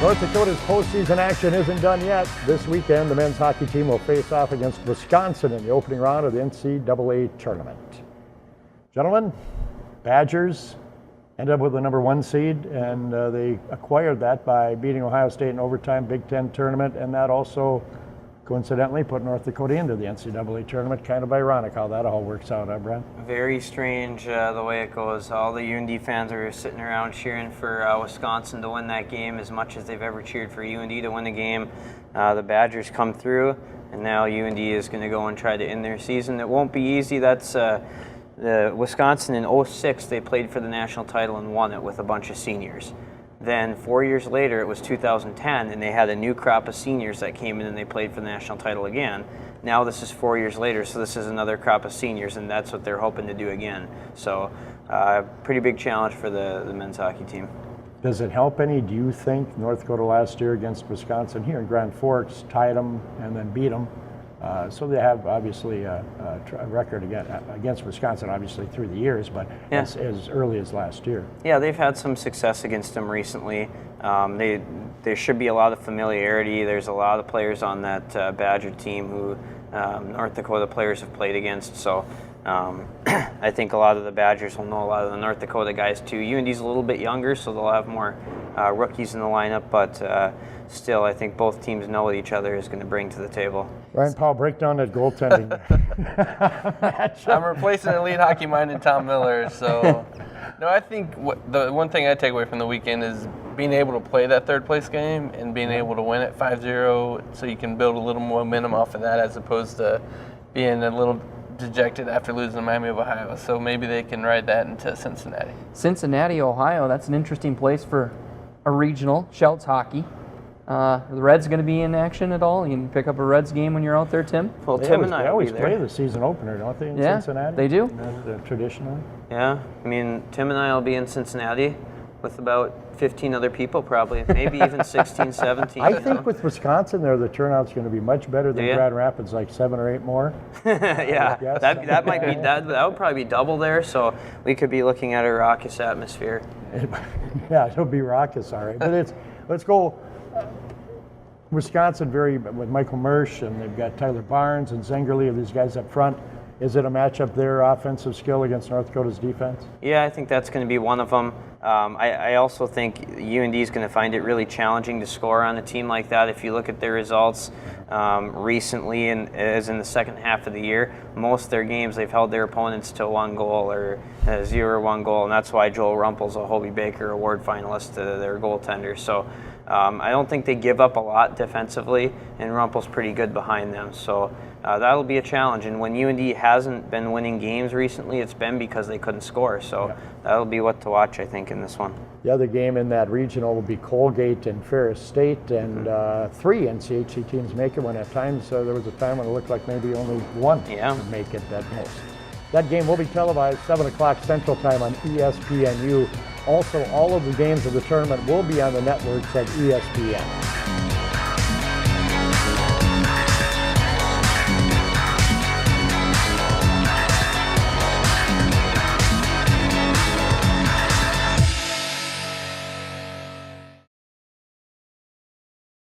North Dakota's postseason action isn't done yet. This weekend, the men's hockey team will face off against Wisconsin in the opening round of the NCAA tournament. Gentlemen, Badgers ended up with the #1 seed, and they acquired that by beating Ohio State in overtime Big Ten tournament, and that also coincidentally put North Dakota into the NCAA tournament. Kind of ironic how that all works out, huh, Brent? Very strange the way it goes. All the UND fans are sitting around cheering for Wisconsin to win that game as much as they've ever cheered for UND to win the game. The Badgers come through, and now UND is going to go and try to end their season. It won't be easy. That's the Wisconsin in 06, they played for the national title and won it with a bunch of seniors. Then 4 years later, it was 2010, and they had a new crop of seniors that came in and they played for the national title again. Now this is 4 years later, so this is another crop of seniors, and that's what they're hoping to do again. So pretty big challenge for the men's hockey team. Does it help any, do you think, North Dakota last year against Wisconsin here in Grand Forks, tied them and then beat them? So they have obviously a record against Wisconsin, obviously through the years, but yeah, as early as last year. Yeah, they've had some success against them recently. There should be a lot of familiarity. There's a lot of players on that Badger team who North Dakota players have played against. So I think a lot of the Badgers will know a lot of the North Dakota guys too. UND's a little bit younger, so they'll have more rookies in the lineup, but still, I think both teams know what each other is going to bring to the table. Ryan Powell, break down that goaltending. I'm replacing elite hockey-minded Tom Miller, so no, I think the one thing I take away from the weekend is being able to play that third-place game and being able to win it 5-0, so you can build a little more momentum off of that as opposed to being a little dejected after losing to Miami of Ohio. So maybe they can ride that into Cincinnati. Cincinnati, Ohio, that's an interesting place for a regional, Schultz hockey. Are the Reds going to be in action at all? You can pick up a Reds game when you're out there, Tim? Well, Tim and I always will be play there. the season opener, don't they, in Yeah, Cincinnati? they do. Traditionally. Yeah, I mean, Tim and I will be in Cincinnati with about 15 other people probably, maybe even 16, 17. I think with Wisconsin there, the turnout's going to be much better than Grand Rapids, like 7 or 8 more. Yeah, that might be that would probably be double there, so we could be looking at a raucous atmosphere. Yeah, it'll be raucous, all right. But let's go. Wisconsin with Michael Mersch, and they've got Tyler Barnes and Zengerle, these guys up front. Is it a matchup their offensive skill against North Dakota's defense? Yeah, I think that's going to be one of them. I also think UND is going to find it really challenging to score on a team like that. If you look at their results recently, and as in the second half of the year, most of their games they've held their opponents to 1 goal or 0-1 goal, and that's why Joel Rumpel's a Hobie Baker Award finalist to their goaltender. So I don't think they give up a lot defensively, and Rumpel's pretty good behind them. So that'll be a challenge. And when UND hasn't been winning games recently, it's been because they couldn't score. So that'll be what to watch, I think, in this one. The other game in that regional will be Colgate and Ferris State, and 3 NCHC teams make it when at times there was a time when it looked like maybe only one would make it at most. That game will be televised 7 o'clock Central Time on ESPNU. Also, all of the games of the tournament will be on the networks at ESPN.